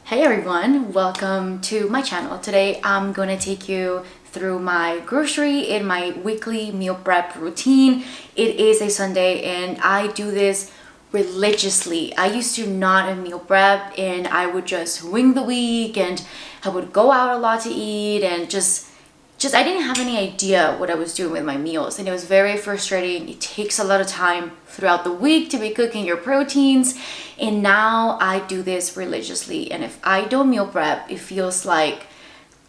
Hey everyone, welcome to my channel. Today I'm going to take you through my grocery and my weekly meal prep routine. It is a Sunday and I do this religiously. I used to not meal prep and I would just wing the week and I would go out a lot to eat and just I didn't have any idea what I was doing with my meals, and it was very frustrating. It takes a lot of time throughout the week to be cooking your proteins, and now I do this religiously. And if I don't meal prep, it feels like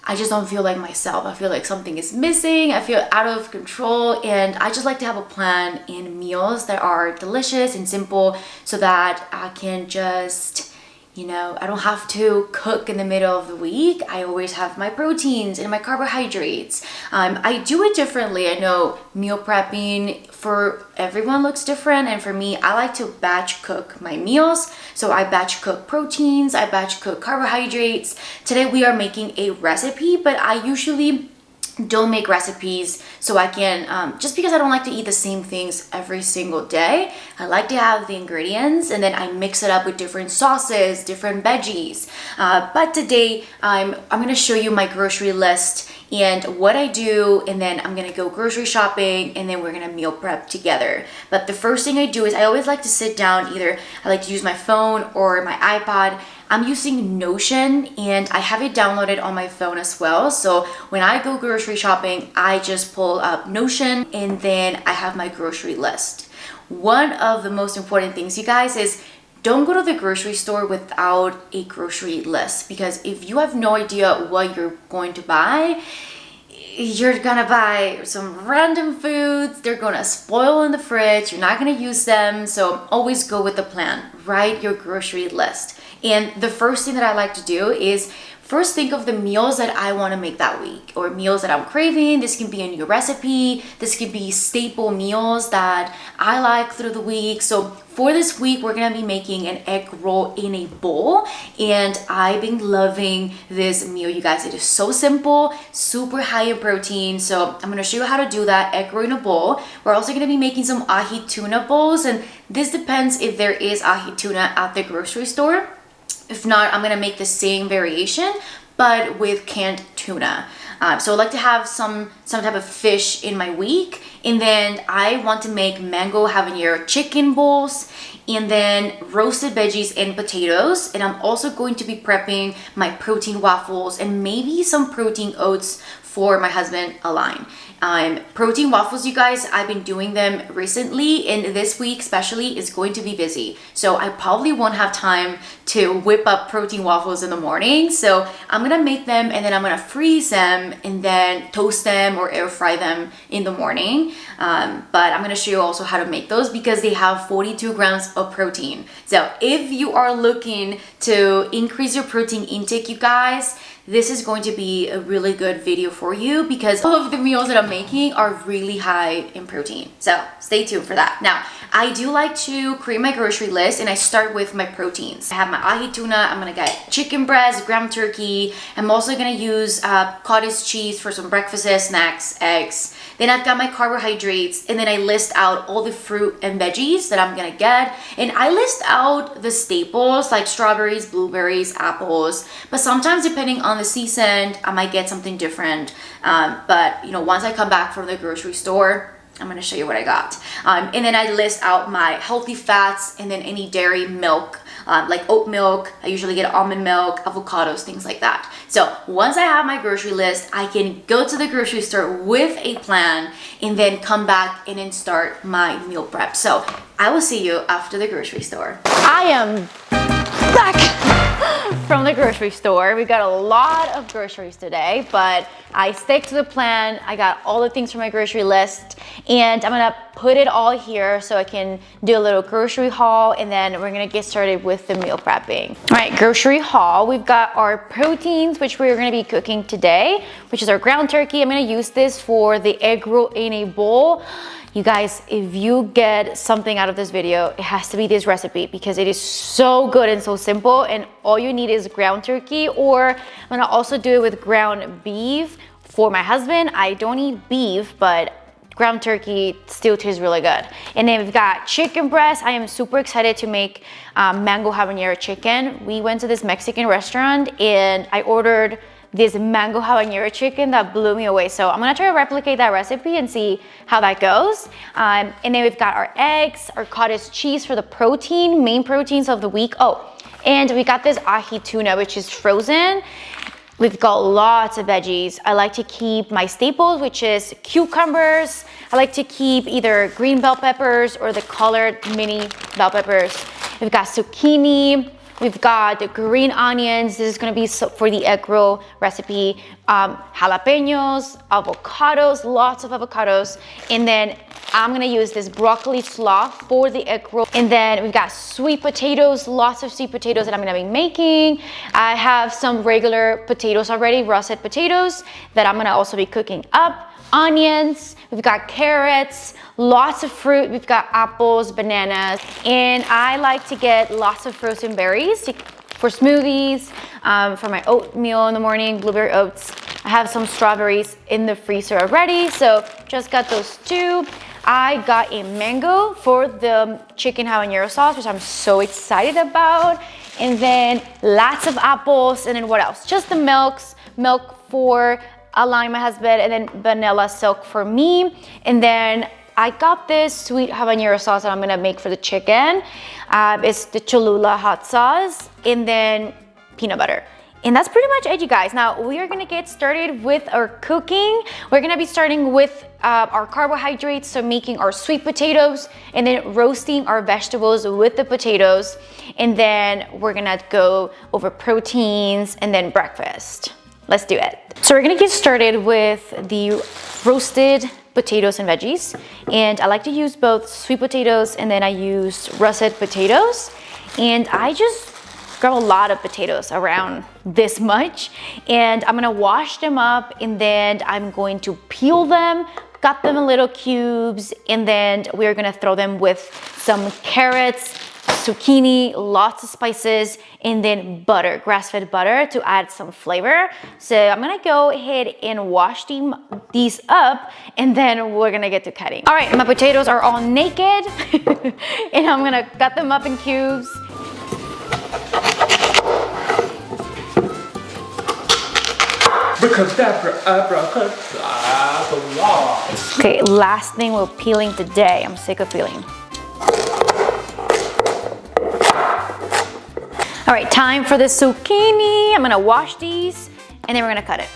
I just don't feel like myself. I feel like something is missing. I feel out of control, and I just like to have a plan in meals that are delicious and simple so that I can just I don't have to cook in the middle of the week. I always have my proteins and my carbohydrates. I do it differently. I know meal prepping for everyone looks different, and for me, I like to batch cook my meals. So I batch cook proteins, I batch cook carbohydrates. Today we are making a recipe, but I usually don't make recipes so I can just because I don't like to eat the same things every single day. I like to have the ingredients and then I mix it up with different sauces, different veggies. But today I'm gonna show you my grocery list and what I do, and then I'm gonna go grocery shopping and then we're gonna meal prep together. But the first thing I do is I always like to sit down. Either I like to use my phone or my iPad. I'm using Notion and I have it downloaded on my phone as well. So when I go grocery shopping, I just pull up Notion and then I have my grocery list. One of the most important things, you guys, is don't go to the grocery store without a grocery list, because if you have no idea what you're going to buy, you're gonna buy some random foods. They're gonna spoil in the fridge. You're not gonna use them. So always go with the plan. Write your grocery list. And the first thing that I like to do is first think of the meals that I want to make that week, or meals that I'm craving. This can be a new recipe. This could be staple meals that I like through the week. So for this week, we're going to be making an egg roll in a bowl. And I've been loving this meal, you guys. It is so simple, super high in protein. So I'm going to show you how to do that egg roll in a bowl. We're also going to be making some ahi tuna bowls. And this depends if there is ahi tuna at the grocery store. If not, I'm gonna make the same variation, but with canned tuna. So I like to have some type of fish in my week. And then I want to make mango habanero chicken bowls, and then roasted veggies and potatoes. And I'm also going to be prepping my protein waffles and maybe some protein oats for my husband, Align. Protein waffles, you guys, I've been doing them recently, and this week especially is going to be busy. So I probably won't have time to whip up protein waffles in the morning. So I'm gonna make them and then I'm gonna freeze them and then toast them or air fry them in the morning. But I'm gonna show you also how to make those because they have 42 grams of protein. So if you are looking to increase your protein intake, you guys, this is going to be a really good video for you because all of the meals that I'm making are really high in protein. So stay tuned for that. Now, I do like to create my grocery list and I start with my proteins. I have my ahi tuna, I'm gonna get chicken breast, ground turkey. I'm also gonna use cottage cheese for some breakfast snacks, eggs. Then I've got my carbohydrates, and then I list out all the fruit and veggies that I'm gonna get. And I list out the staples like strawberries, blueberries, apples. But sometimes depending on the season, I might get something different. But once I come back from the grocery store, I'm gonna show you what I got. And then I list out my healthy fats and then any dairy milk, like oat milk. I usually get almond milk, avocados, things like that. So once I have my grocery list, I can go to the grocery store with a plan and then come back and then start my meal prep. So I will see you after the grocery store. I am back from the grocery store. We got a lot of groceries today, but I stick to the plan. I got all the things from my grocery list, and I'm gonna put it all here so I can do a little grocery haul, and then we're gonna get started with the meal prepping. All right, grocery haul. We've got our proteins, which we're gonna be cooking today, which is our ground turkey. I'm gonna use this for the egg roll in a bowl. You guys, if you get something out of this video, it has to be this recipe because it is so good and so simple, and all you need is ground turkey, or I'm gonna also do it with ground beef for my husband. I don't eat beef, but ground turkey still tastes really good. And then we've got chicken breast. I am super excited to make mango habanero chicken. We went to this Mexican restaurant and I ordered this mango habanero chicken that blew me away. So I'm gonna try to replicate that recipe and see how that goes. And then we've got our eggs, our cottage cheese for the protein, main proteins of the week. Oh, and we got this ahi tuna, which is frozen. We've got lots of veggies. I like to keep my staples, which is cucumbers. I like to keep either green bell peppers or the colored mini bell peppers. We've got zucchini. We've got the green onions. This is gonna be for the egg roll recipe. Jalapenos, avocados, lots of avocados. And then I'm gonna use this broccoli slaw for the egg roll. And then we've got sweet potatoes, lots of sweet potatoes that I'm gonna be making. I have some regular potatoes already, russet potatoes, that I'm gonna also be cooking up. Onions, we've got carrots, lots of fruit. We've got apples, bananas, and I like to get lots of frozen berries for smoothies, for my oatmeal in the morning, blueberry oats. I have some strawberries in the freezer already, so just got those two. I got a mango for the chicken habanero sauce, which I'm so excited about. And then lots of apples, and then what else? Just the milk for Alani, my husband, and then vanilla silk for me. And then I got this sweet habanero sauce that I'm gonna make for the chicken. It's the Cholula hot sauce, and then peanut butter. And that's pretty much it, you guys. Now we are gonna get started with our cooking. We're gonna be starting with our carbohydrates, so making our sweet potatoes, and then roasting our vegetables with the potatoes. And then we're gonna go over proteins and then breakfast. Let's do it. So we're gonna get started with the roasted potatoes and veggies. And I like to use both sweet potatoes and then I use russet potatoes. And I just grab a lot of potatoes, around this much. And I'm gonna wash them up, and then I'm going to peel them, cut them in little cubes, and then we're gonna throw them with some carrots, zucchini, lots of spices, and then butter, grass-fed butter to add some flavor. So I'm gonna go ahead and wash these up, and then we're gonna get to cutting. All right, my potatoes are all naked, and I'm gonna cut them up in cubes. Okay, last thing we're peeling today. I'm sick of peeling. All right, time for the zucchini. I'm gonna wash these, and then we're gonna cut it.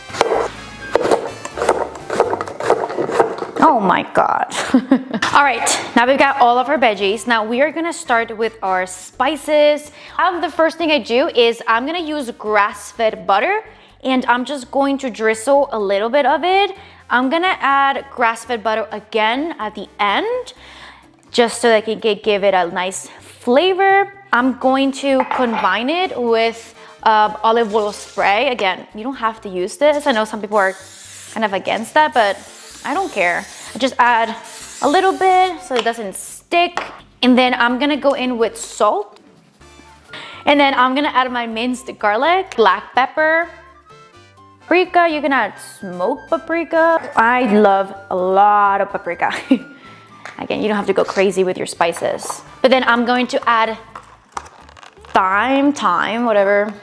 Oh my God. All right, now we've got all of our veggies. Now we are gonna start with our spices. The first thing I do is I'm gonna use grass-fed butter, and I'm just going to drizzle a little bit of it. I'm gonna add grass-fed butter again at the end, just so that I can give it a nice flavor. I'm going to combine it with olive oil spray. Again, you don't have to use this. I know some people are kind of against that, but I don't care. I just add a little bit so it doesn't stick. And then I'm gonna go in with salt. And then I'm gonna add my minced garlic, black pepper, paprika. You can add smoked paprika. I love a lot of paprika. Again, you don't have to go crazy with your spices. But then I'm going to add thyme, whatever.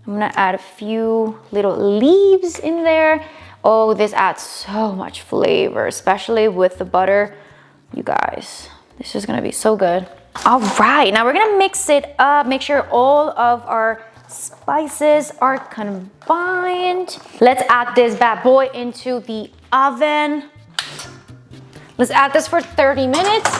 I'm gonna add a few little leaves in there. Oh, this adds so much flavor, especially with the butter. You guys, this is gonna be so good. All right, now we're gonna mix it up, make sure all of our spices are combined. Let's add this bad boy into the oven. Let's add this for 30 minutes.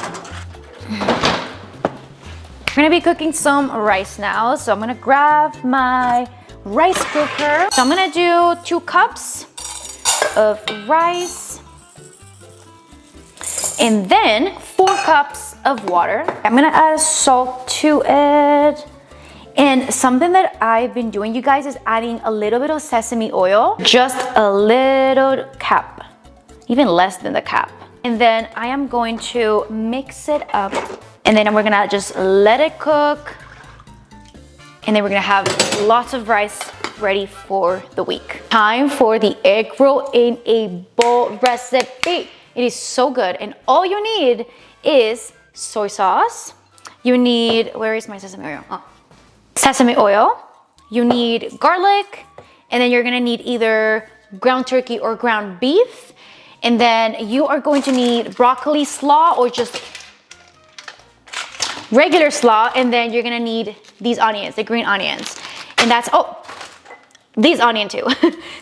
We're gonna be cooking some rice now. So I'm gonna grab my rice cooker. So I'm gonna do 2 cups of rice and then 4 cups of water. I'm gonna add salt to it. And something that I've been doing, you guys, is adding a little bit of sesame oil, just a little cap, even less than the cap. And then I am going to mix it up, and then we're gonna just let it cook. And then we're gonna have lots of rice ready for the week. Time for the egg roll in a bowl recipe. It is so good. And all you need is soy sauce. You need, where is my sesame oil? Oh. Sesame oil. You need garlic. And then you're gonna need either ground turkey or ground beef. And then you are going to need broccoli slaw or just regular slaw. And then you're gonna need these onions, the green onions. And that's, oh, these onion too.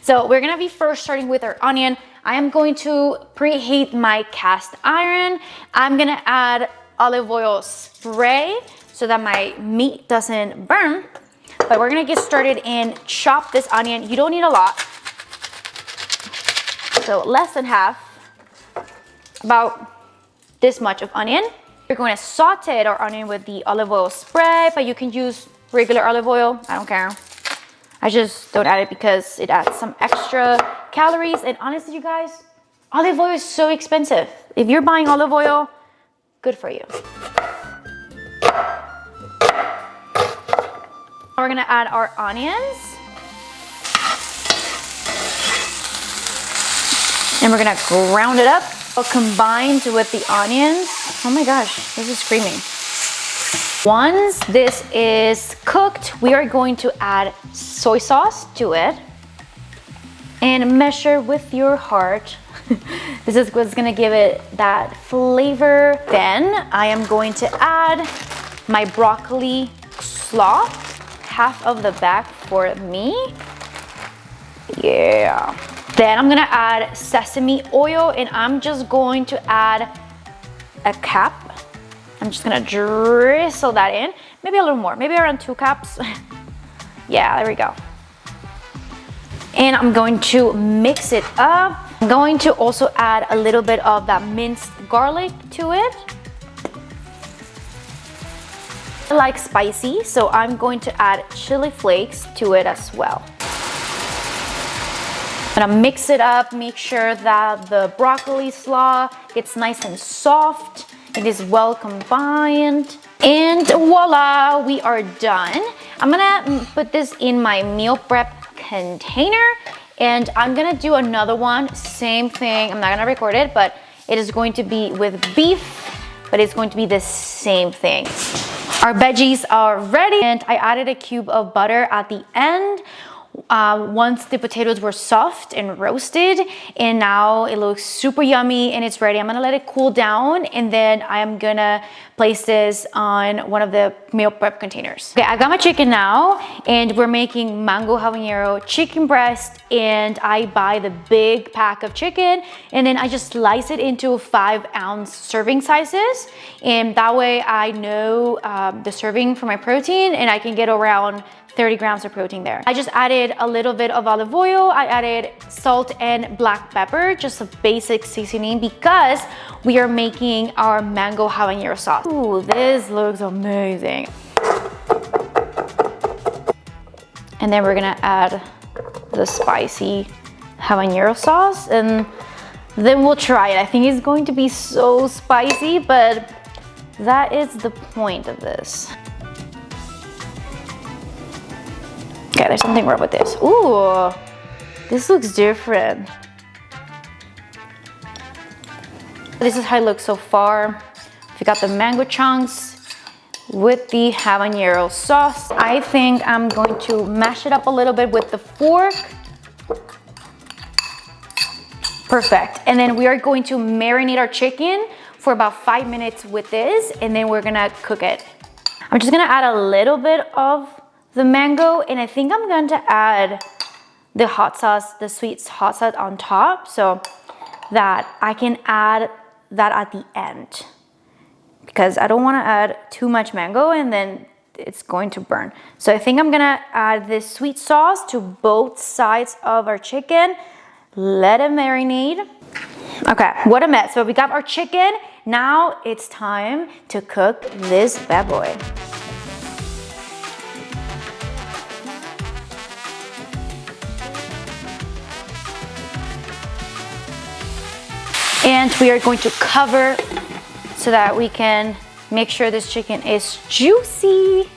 So we're gonna be first starting with our onion. I am going to preheat my cast iron. I'm gonna add olive oil spray so that my meat doesn't burn. But we're gonna get started and chop this onion. You don't need a lot. So less than half, about this much of onion. We're going to saute our onion with the olive oil spray, but you can use regular olive oil, I don't care. I just don't add it because it adds some extra calories. And honestly, you guys, olive oil is so expensive. If you're buying olive oil, good for you. We're gonna add our onions. And we're gonna ground it up. Combined with the onions. Oh my gosh, this is screaming. Once this is cooked, we are going to add soy sauce to it and measure with your heart. This is what's gonna give it that flavor. Then I am going to add my broccoli slaw, half of the bag for me. Yeah. Then I'm gonna add sesame oil and I'm just going to add a cup. I'm just gonna drizzle that in. Maybe a little more, maybe around 2 cups. Yeah, there we go. And I'm going to mix it up. I'm going to also add a little bit of that minced garlic to it. I like spicy, so I'm going to add chili flakes to it as well. I'm gonna mix it up, make sure that the broccoli slaw gets nice and soft. It is well combined. And voila, we are done. I'm gonna put this in my meal prep container and I'm gonna do another one, same thing. I'm not gonna record it, but it is going to be with beef, but it's going to be the same thing. Our veggies are ready and I added a cube of butter at the end. Once the potatoes were soft and roasted, and now it looks super yummy and it's ready. I'm gonna let it cool down and then I'm gonna place this on one of the meal prep containers. Okay, I got my chicken now and we're making mango habanero chicken breast, and I buy the big pack of chicken and then I just slice it into 5-ounce serving sizes, and that way I know the serving for my protein and I can get around 30 grams of protein there. I just added a little bit of olive oil. I added salt and black pepper, just a basic seasoning because we are making our mango habanero sauce. Ooh, this looks amazing. And then we're gonna add the spicy habanero sauce and then we'll try it. I think it's going to be so spicy, but that is the point of this. Okay, there's something wrong with this. Ooh, this looks different. This is how it looks so far. We got the mango chunks with the habanero sauce. I think I'm going to mash it up a little bit with the fork. Perfect. And then we are going to marinate our chicken for about 5 minutes with this, and then we're gonna cook it. I'm just gonna add a little bit of the mango, and I think I'm going to add the hot sauce, the sweet hot sauce on top so that I can add that at the end, because I don't want to add too much mango and then it's going to burn. So I think I'm gonna add this sweet sauce to both sides of our chicken, let it marinate. Okay, what a mess. So we got our chicken. Now it's time to cook this bad boy. And we are going to cover so that we can make sure this chicken is juicy.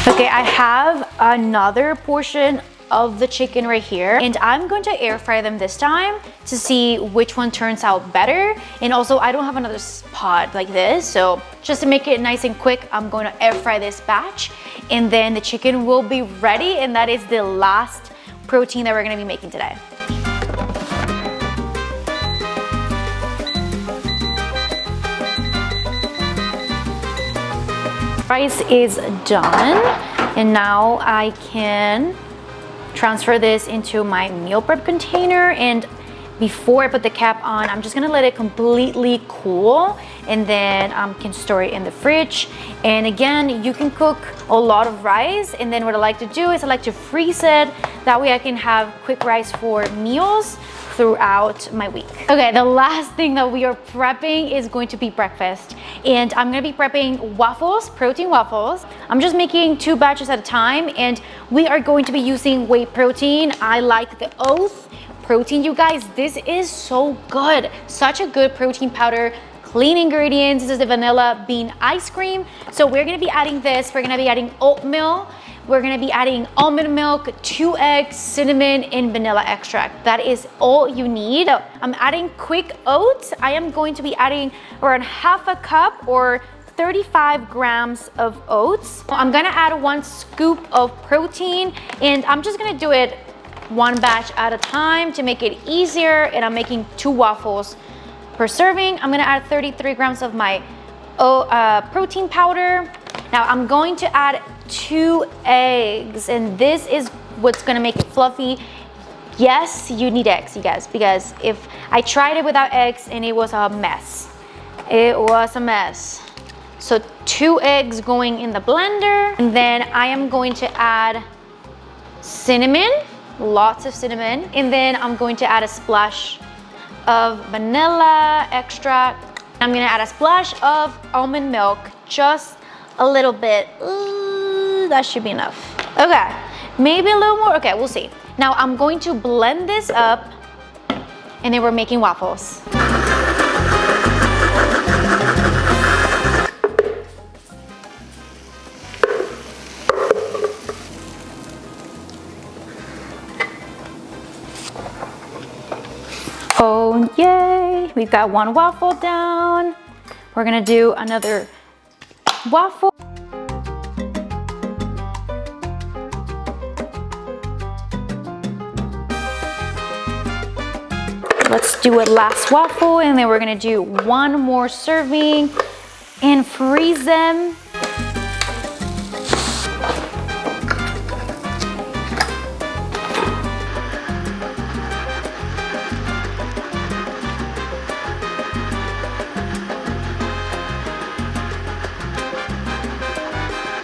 Okay, I I have another portion of the chicken right here, and I'm going to air fry them this time to see which one turns out better. And also I don't have another pot like this, so just to make it nice and quick, I'm going to air fry this batch, and then the chicken will be ready. And that is the last protein that we're going to be making today. Rice is done, and now I can transfer this into my meal prep container. And before I put the cap on, I'm just gonna let it completely cool, and then can store it in the fridge. And again, you can cook a lot of rice, and then what I like to do is I like to freeze it. That way I can have quick rice for meals throughout my week. Okay, the last thing that we are prepping is going to be breakfast, and I'm gonna be prepping waffles, protein waffles. I'm just making 2 batches at a time, and we are going to be using whey protein. I like the Oath protein, you guys. This is so good, such a good protein powder. Clean ingredients. This is the vanilla bean ice cream. So we're gonna be adding this. We're gonna be adding oatmeal. We're gonna be adding almond milk, 2 eggs, cinnamon, and vanilla extract. That is all you need. So I'm adding quick oats. I am going to be adding around half a cup or 35 grams of oats. I'm gonna add 1 scoop of protein, and I'm just gonna do it 1 batch at a time to make it easier. And I'm making 2 waffles per serving. I'm gonna add 33 grams of my protein powder. Now I'm going to add 2 eggs, and this is what's gonna make it fluffy. Yes, you need eggs, you guys, because if I tried it without eggs and it was a mess. It was a mess. So 2 eggs going in the blender, and then I am going to add cinnamon, lots of cinnamon, and then I'm going to add a splash of vanilla extract. I'm gonna add a splash of almond milk, just a little bit. Ooh, that should be enough. Okay, maybe a little more. Okay, we'll see. Now I'm going to blend this up, and then we're making waffles. Oh, yay! We've got 1 waffle down. We're gonna do another waffle. Let's do a last waffle, and then we're gonna do 1 more serving and freeze them.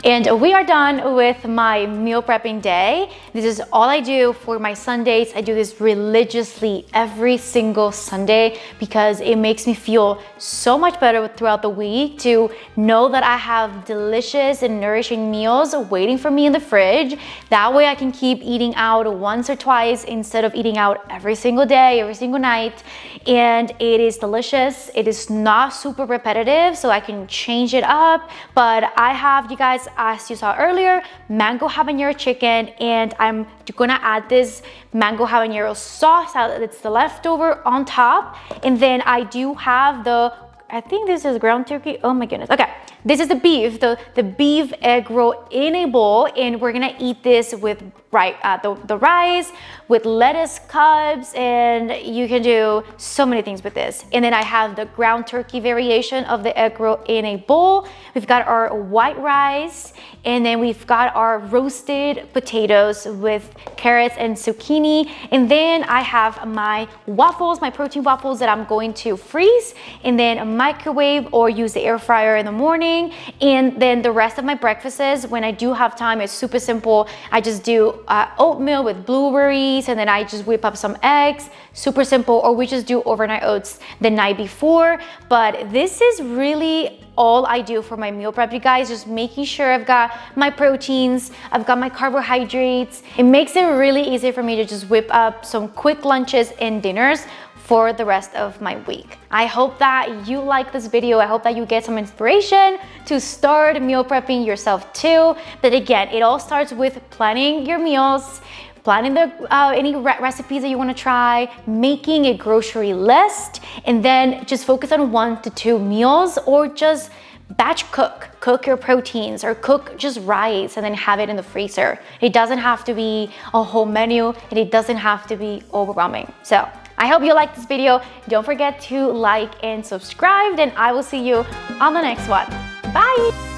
And we are done with my meal prepping day. This is all I do for my Sundays. I do this religiously every single Sunday because it makes me feel so much better throughout the week to know that I have delicious and nourishing meals waiting for me in the fridge. That way I can keep eating out once or twice instead of eating out every single day, every single night. And it is delicious. It is not super repetitive, so I can change it up. But I have, you guys, as you saw earlier, mango habanero chicken, and I'm gonna add this mango habanero sauce that's the leftover on top. And then I do have the, I think this is ground turkey. Oh my goodness. Okay, this is the beef, the beef egg roll in a bowl, and we're gonna eat this with the rice, with lettuce cubes, and you can do so many things with this. And then I have the ground turkey variation of the egg roll in a bowl. We've got our white rice, and then we've got our roasted potatoes with carrots and zucchini. And then I have my waffles, my protein waffles that I'm going to freeze and then microwave or use the air fryer in the morning. And then the rest of my breakfasts, when I do have time, it's super simple. I just do oatmeal with blueberries, and then I just whip up some eggs, super simple, or we just do overnight oats the night before. But this is really all I do for my meal prep, you guys, just making sure I've got my proteins, I've got my carbohydrates. It makes it really easy for me to just whip up some quick lunches and dinners for the rest of my week. I hope that you like this video. I hope that you get some inspiration to start meal prepping yourself too. But again, it all starts with planning your meals, planning any recipes that you want to try, making a grocery list, and then just focus on 1 to 2 meals, or just batch cook your proteins, or cook just rice and then have it in the freezer. It doesn't have to be a whole menu, and it doesn't have to be overwhelming. So I hope you liked this video. Don't forget to like and subscribe, and I will see you on the next one. Bye.